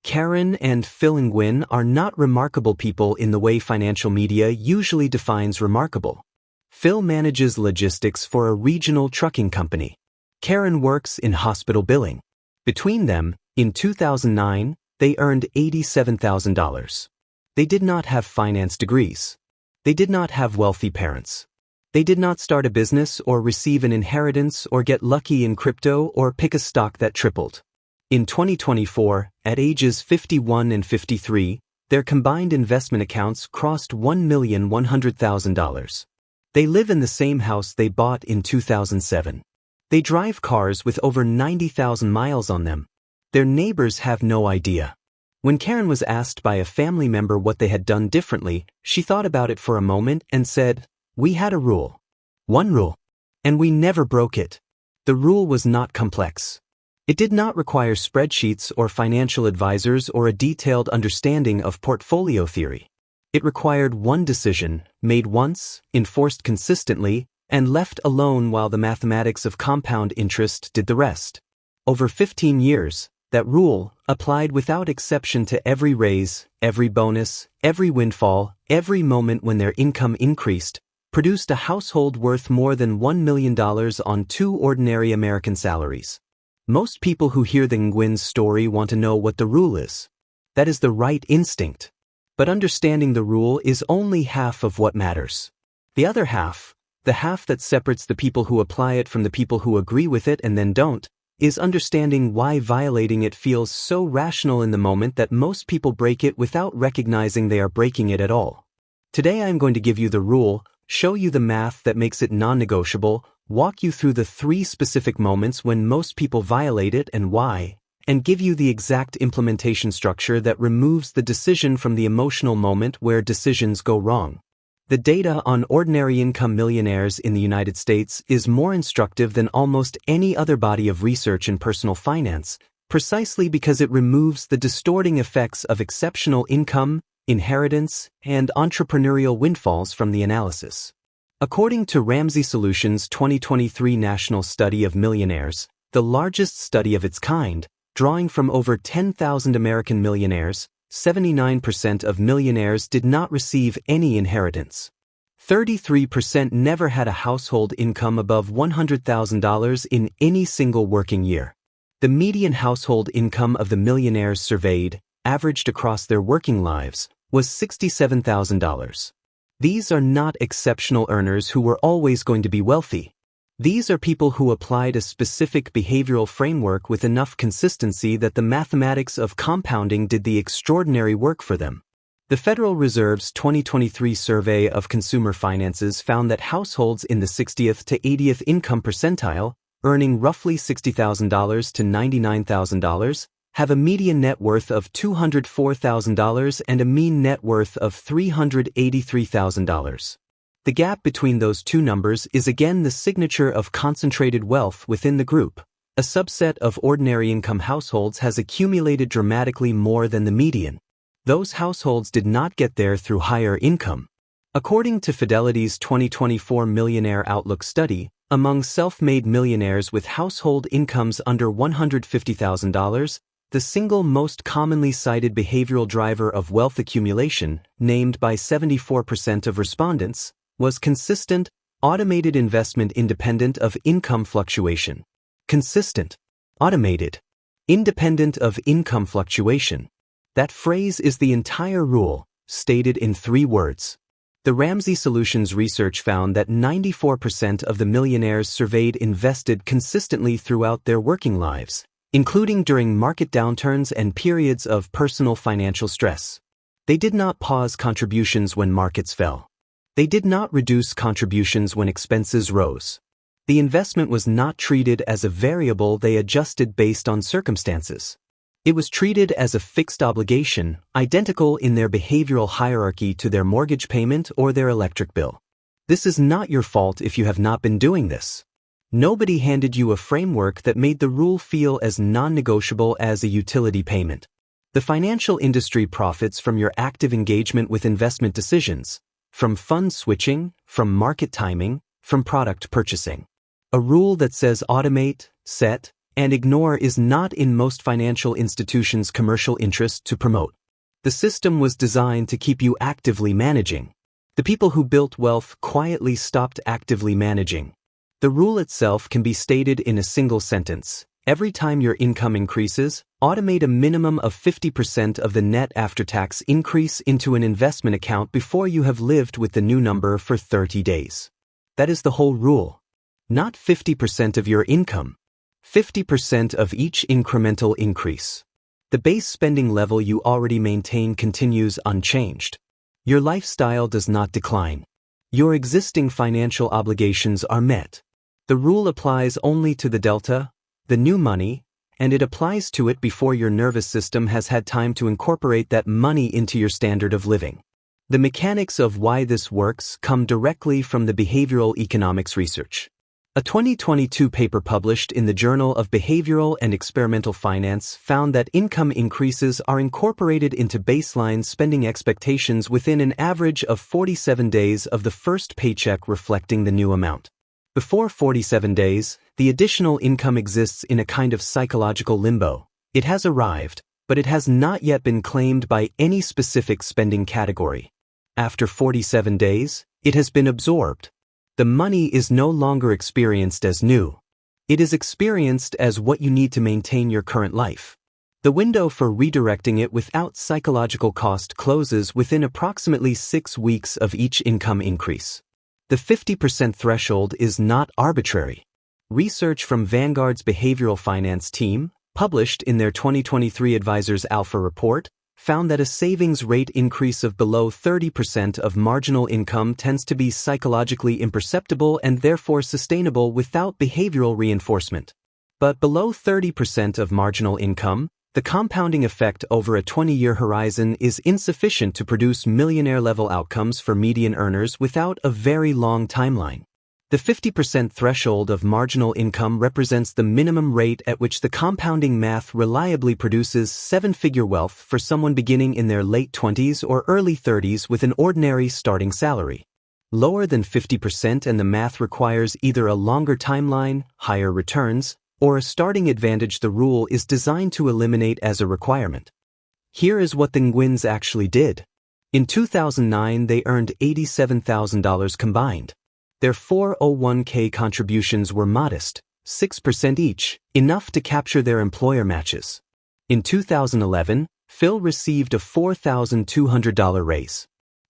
Karen and Phil and Gwyn are not remarkable people in the way financial media usually defines remarkable. Phil manages logistics for a regional trucking company. Karen works in hospital billing. Between them, in 2009, they earned $87,000. They did not have finance degrees. They did not have wealthy parents. They did not start a business or receive an inheritance or get lucky in crypto or pick a stock that tripled. In 2024, at ages 51 and 53, their combined investment accounts crossed $1,100,000. They live in the same house they bought in 2007. They drive cars with over 90,000 miles on them. Their neighbors have no idea. When Karen was asked by a family member what they had done differently, she thought about it for a moment and said, "We had a rule. One rule. And we never broke it. The rule was not complex. It did not require spreadsheets or financial advisors or a detailed understanding of portfolio theory. It required one decision, made once, enforced consistently, and left alone while the mathematics of compound interest did the rest. Over 15 years, that rule, applied without exception to every raise, every bonus, every windfall, every moment when their income increased, produced a household worth more than $1 million on 2 ordinary American salaries. Most people who hear the Gwyn's story want to know what the rule is. That is the right instinct. But understanding the rule is only half of what matters. The other half, the half that separates the people who apply it from the people who agree with it and then don't, is understanding why violating it feels so rational in the moment that most people break it without recognizing they are breaking it at all. Today I am going to give you the rule, show you the math that makes it non-negotiable, walk you through the 3 specific moments when most people violate it and why, and give you the exact implementation structure that removes the decision from the emotional moment where decisions go wrong. The data on ordinary income millionaires in the United States is more instructive than almost any other body of research in personal finance, precisely because it removes the distorting effects of exceptional income, inheritance, and entrepreneurial windfalls from the analysis. According to Ramsey Solutions' 2023 National Study of Millionaires, the largest study of its kind, drawing from over 10,000 American millionaires, 79% of millionaires did not receive any inheritance. 33% never had a household income above $100,000 in any single working year. The median household income of the millionaires surveyed, averaged across their working lives, was $67,000. These are not exceptional earners who were always going to be wealthy. These are people who applied a specific behavioral framework with enough consistency that the mathematics of compounding did the extraordinary work for them. The Federal Reserve's 2023 survey of consumer finances found that households in the 60th to 80th income percentile, earning roughly $60,000 to $99,000, have a median net worth of $204,000 and a mean net worth of $383,000. The gap between those two numbers is again the signature of concentrated wealth within the group. A subset of ordinary income households has accumulated dramatically more than the median. Those households did not get there through higher income. According to Fidelity's 2024 Millionaire Outlook study, among self-made millionaires with household incomes under $150,000, the single most commonly cited behavioral driver of wealth accumulation, named by 74% of respondents, was consistent, automated investment independent of income fluctuation. Consistent, automated, independent of income fluctuation. That phrase is the entire rule, stated in 3 words. The Ramsey Solutions research found that 94% of the millionaires surveyed invested consistently throughout their working lives, including during market downturns and periods of personal financial stress. They did not pause contributions when markets fell. They did not reduce contributions when expenses rose. The investment was not treated as a variable they adjusted based on circumstances. It was treated as a fixed obligation, identical in their behavioral hierarchy to their mortgage payment or their electric bill. This is not your fault if you have not been doing this. Nobody handed you a framework that made the rule feel as non-negotiable as a utility payment. The financial industry profits from your active engagement with investment decisions, from fund switching, from market timing, from product purchasing. A rule that says automate, set, and ignore is not in most financial institutions' commercial interest to promote. The system was designed to keep you actively managing. The people who built wealth quietly stopped actively managing. The rule itself can be stated in a single sentence. Every time your income increases, automate a minimum of 50% of the net after-tax increase into an investment account before you have lived with the new number for 30 days. That is the whole rule. Not 50% of your income. 50% of each incremental increase. The base spending level you already maintain continues unchanged. Your lifestyle does not decline. Your existing financial obligations are met. The rule applies only to the delta, the new money, and it applies to it before your nervous system has had time to incorporate that money into your standard of living. The mechanics of why this works come directly from the behavioral economics research. A 2022 paper published in the Journal of Behavioral and Experimental Finance found that income increases are incorporated into baseline spending expectations within an average of 47 days of the first paycheck reflecting the new amount. Before 47 days, the additional income exists in a kind of psychological limbo. It has arrived, but it has not yet been claimed by any specific spending category. After 47 days, it has been absorbed. The money is no longer experienced as new. It is experienced as what you need to maintain your current life. The window for redirecting it without psychological cost closes within approximately 6 weeks of each income increase. The 50% threshold is not arbitrary. Research from Vanguard's behavioral finance team, published in their 2023 Advisors Alpha report, found that a savings rate increase of below 30% of marginal income tends to be psychologically imperceptible and therefore sustainable without behavioral reinforcement. But below 30% of marginal income, the compounding effect over a 20-year horizon is insufficient to produce millionaire-level outcomes for median earners without a very long timeline. The 50% threshold of marginal income represents the minimum rate at which the compounding math reliably produces 7-figure wealth for someone beginning in their late 20s or early 30s with an ordinary starting salary. Lower than 50% and the math requires either a longer timeline, higher returns, or a starting advantage the rule is designed to eliminate as a requirement. Here is what the Nguyen's actually did. In 2009, they earned $87,000 combined. Their 401k contributions were modest, 6% each, enough to capture their employer matches. In 2011, Phil received a $4,200 raise.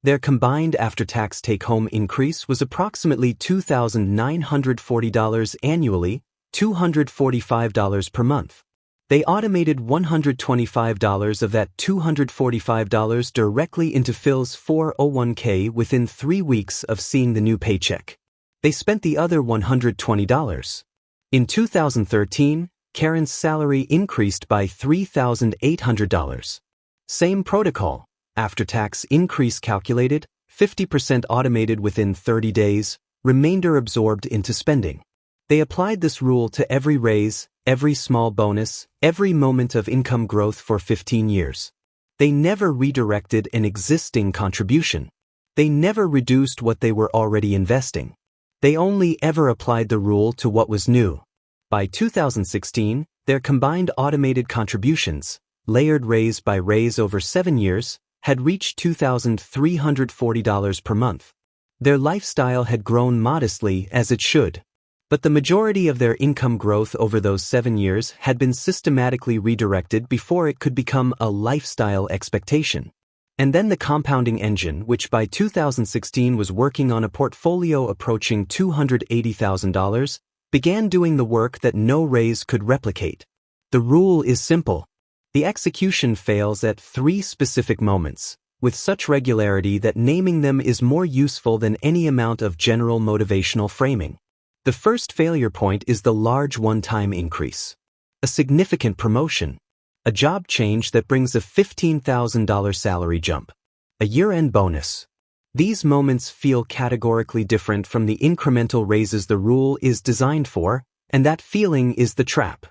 Their combined after-tax take-home increase was approximately $2,940 annually, $245 per month. They automated $125 of that $245 directly into Phil's 401k within 3 weeks of seeing the new paycheck. They spent the other $120. In 2013, Karen's salary increased by $3,800. Same protocol, after-tax increase calculated, 50% automated within 30 days, remainder absorbed into spending. They applied this rule to every raise, every small bonus, every moment of income growth for 15 years. They never redirected an existing contribution. They never reduced what they were already investing. They only ever applied the rule to what was new. By 2016, their combined automated contributions, layered raise by raise over 7 years, had reached $2,340 per month. Their lifestyle had grown modestly as it should. But the majority of their income growth over those 7 years had been systematically redirected before it could become a lifestyle expectation. And then the compounding engine, which by 2016 was working on a portfolio approaching $280,000, began doing the work that no raise could replicate. The rule is simple. The execution fails at 3 specific moments, with such regularity that naming them is more useful than any amount of general motivational framing. The first failure point is the large one-time increase. A significant promotion. A job change that brings a $15,000 salary jump. A year-end bonus. These moments feel categorically different from the incremental raises the rule is designed for, and that feeling is the trap.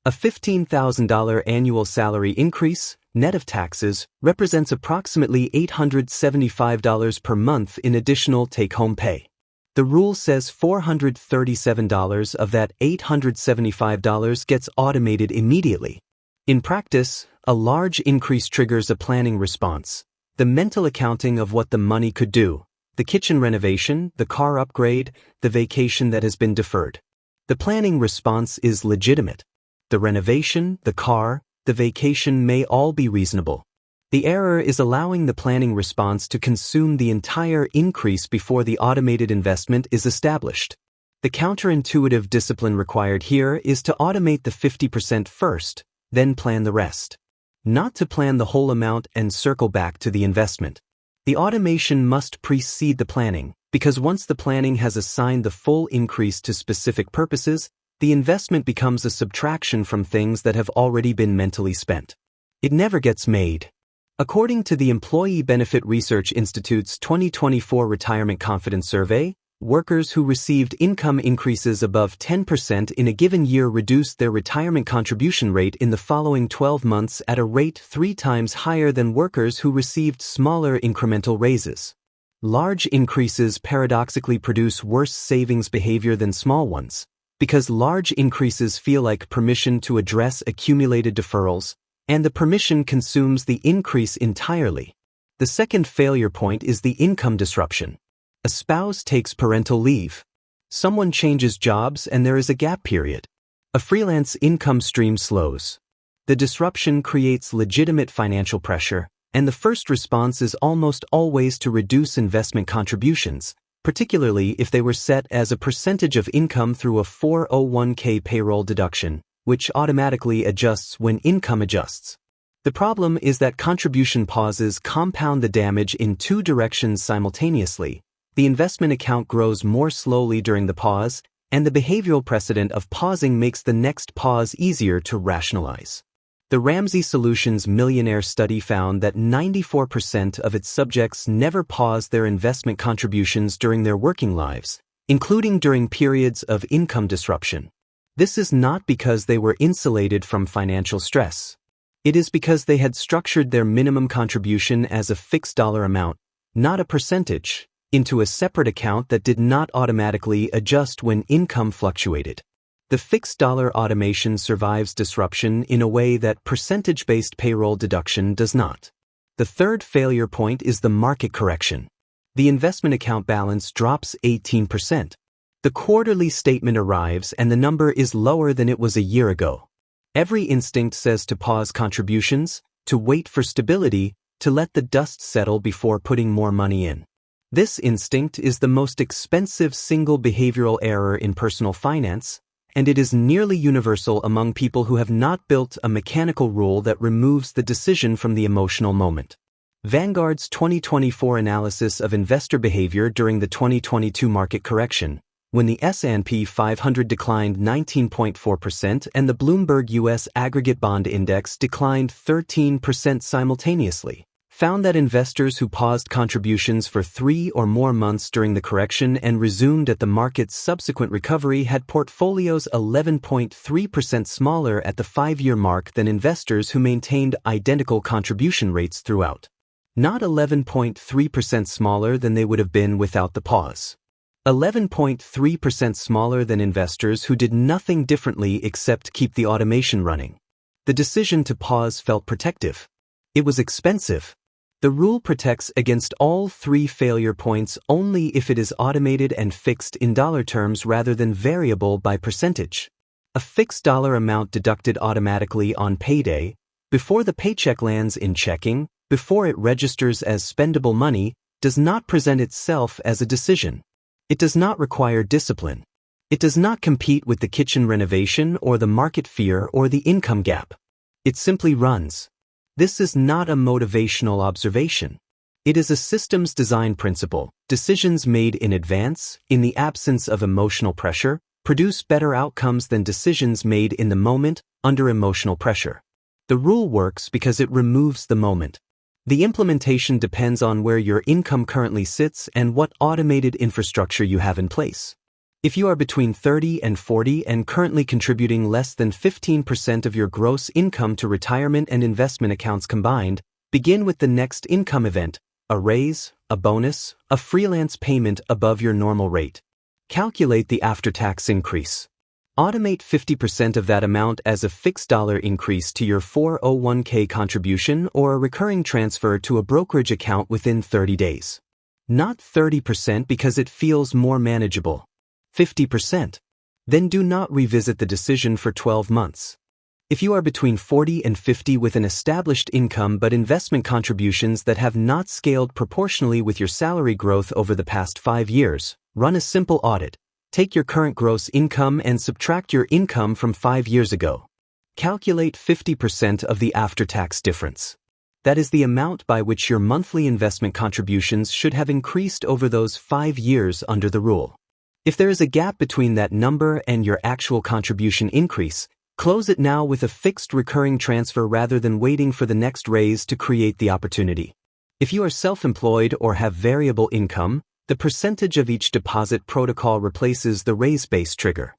A $15,000 annual salary increase, net of taxes, represents approximately $875 per month in additional take-home pay. The rule says $437 of that $875 gets automated immediately. In practice, a large increase triggers a planning response, the mental accounting of what the money could do, the kitchen renovation, the car upgrade, the vacation that has been deferred. The planning response is legitimate. The renovation, the car, the vacation may all be reasonable. The error is allowing the planning response to consume the entire increase before the automated investment is established. The counterintuitive discipline required here is to automate the 50% first, then plan the rest. Not to plan the whole amount and circle back to the investment. The automation must precede the planning, because once the planning has assigned the full increase to specific purposes, the investment becomes a subtraction from things that have already been mentally spent. It never gets made. According to the Employee Benefit Research Institute's 2024 Retirement Confidence Survey, workers who received income increases above 10% in a given year reduced their retirement contribution rate in the following 12 months at a rate 3 times higher than workers who received smaller incremental raises. Large increases paradoxically produce worse savings behavior than small ones, because large increases feel like permission to address accumulated deferrals, and the permission consumes the increase entirely. The second failure point is the income disruption. A spouse takes parental leave. Someone changes jobs and there is a gap period. A freelance income stream slows. The disruption creates legitimate financial pressure, and the first response is almost always to reduce investment contributions, particularly if they were set as a percentage of income through a 401k payroll deduction, which automatically adjusts when income adjusts. The problem is that contribution pauses compound the damage in 2 directions simultaneously. The investment account grows more slowly during the pause, and the behavioral precedent of pausing makes the next pause easier to rationalize. The Ramsey Solutions Millionaire study found that 94% of its subjects never paused their investment contributions during their working lives, including during periods of income disruption. This is not because they were insulated from financial stress. It is because they had structured their minimum contribution as a fixed dollar amount, not a percentage, into a separate account that did not automatically adjust when income fluctuated. The fixed dollar automation survives disruption in a way that percentage-based payroll deduction does not. The third failure point is the market correction. The investment account balance drops 18%. The quarterly statement arrives and the number is lower than it was a year ago. Every instinct says to pause contributions, to wait for stability, to let the dust settle before putting more money in. This instinct is the most expensive single behavioral error in personal finance, and it is nearly universal among people who have not built a mechanical rule that removes the decision from the emotional moment. Vanguard's 2024 analysis of investor behavior during the 2022 market correction, when the S&P 500 declined 19.4% and the Bloomberg U.S. Aggregate Bond Index declined 13% simultaneously, found that investors who paused contributions for 3 or more months during the correction and resumed at the market's subsequent recovery had portfolios 11.3% smaller at the 5-year mark than investors who maintained identical contribution rates throughout. Not 11.3% smaller than they would have been without the pause. 11.3% smaller than investors who did nothing differently except keep the automation running. The decision to pause felt protective. It was expensive. The rule protects against all 3 failure points only if it is automated and fixed in dollar terms rather than variable by percentage. A fixed dollar amount deducted automatically on payday, before the paycheck lands in checking, before it registers as spendable money, does not present itself as a decision. It does not require discipline. It does not compete with the kitchen renovation or the market fear or the income gap. It simply runs. This is not a motivational observation. It is a systems design principle. Decisions made in advance, in the absence of emotional pressure, produce better outcomes than decisions made in the moment, under emotional pressure. The rule works because it removes the moment. The implementation depends on where your income currently sits and what automated infrastructure you have in place. If you are between 30 and 40 and currently contributing less than 15% of your gross income to retirement and investment accounts combined, begin with the next income event, a raise, a bonus, a freelance payment above your normal rate. Calculate the after-tax increase. Automate 50% of that amount as a fixed dollar increase to your 401k contribution or a recurring transfer to a brokerage account within 30 days. Not 30% because it feels more manageable. 50%. Then do not revisit the decision for 12 months. If you are between 40 and 50 with an established income but investment contributions that have not scaled proportionally with your salary growth over the past 5 years, run a simple audit. Take your current gross income and subtract your income from 5 years ago. Calculate 50% of the after-tax difference. That is the amount by which your monthly investment contributions should have increased over those 5 years under the rule. If there is a gap between that number and your actual contribution increase, close it now with a fixed recurring transfer rather than waiting for the next raise to create the opportunity. If you are self-employed or have variable income, the percentage of each deposit protocol replaces the raise-based trigger.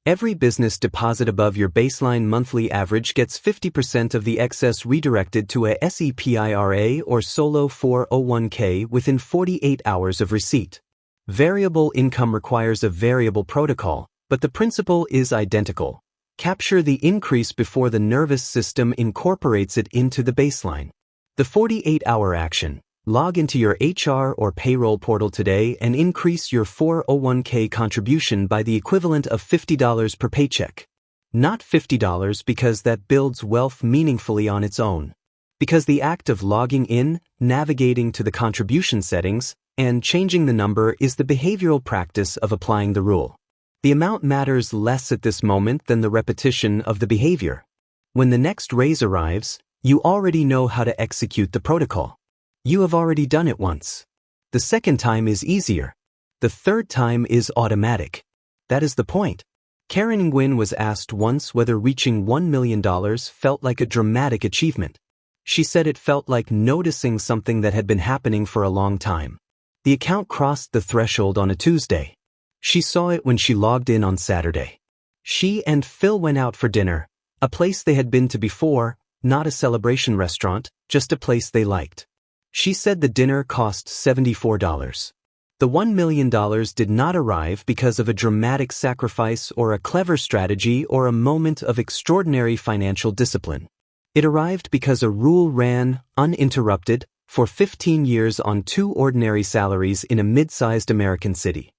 Every business deposit above your baseline monthly average gets 50% of the excess redirected to a SEP-IRA or solo 401k within 48 hours of receipt. Variable income requires a variable protocol, but the principle is identical. Capture the increase before the nervous system incorporates it into the baseline. The 48-hour action. Log into your HR or payroll portal today and increase your 401k contribution by the equivalent of $50 per paycheck. Not $50 because that builds wealth meaningfully on its own. Because the act of logging in, navigating to the contribution settings, and changing the number is the behavioral practice of applying the rule. The amount matters less at this moment than the repetition of the behavior. When the next raise arrives, you already know how to execute the protocol. You have already done it once. The second time is easier. The third time is automatic. That is the point. Karen Nguyen was asked once whether reaching $1 million felt like a dramatic achievement. She said it felt like noticing something that had been happening for a long time. The account crossed the threshold on a Tuesday. She saw it when she logged in on Saturday. She and Phil went out for dinner, a place they had been to before, not a celebration restaurant, just a place they liked. She said the dinner cost $74. The $1 million did not arrive because of a dramatic sacrifice or a clever strategy or a moment of extraordinary financial discipline. It arrived because a rule ran, uninterrupted, for 15 years on 2 ordinary salaries in a mid-sized American city.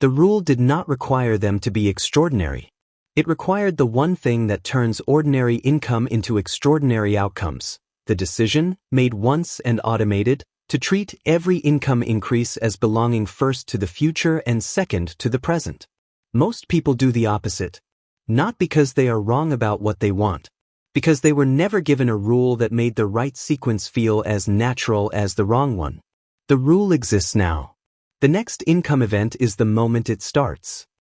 The rule did not require them to be extraordinary. It required the one thing that turns ordinary income into extraordinary outcomes. The decision, made once and automated, to treat every income increase as belonging first to the future and second to the present. Most people do the opposite. Not because they are wrong about what they want. Because they were never given a rule that made the right sequence feel as natural as the wrong one. The rule exists now. The next income event is the moment it starts.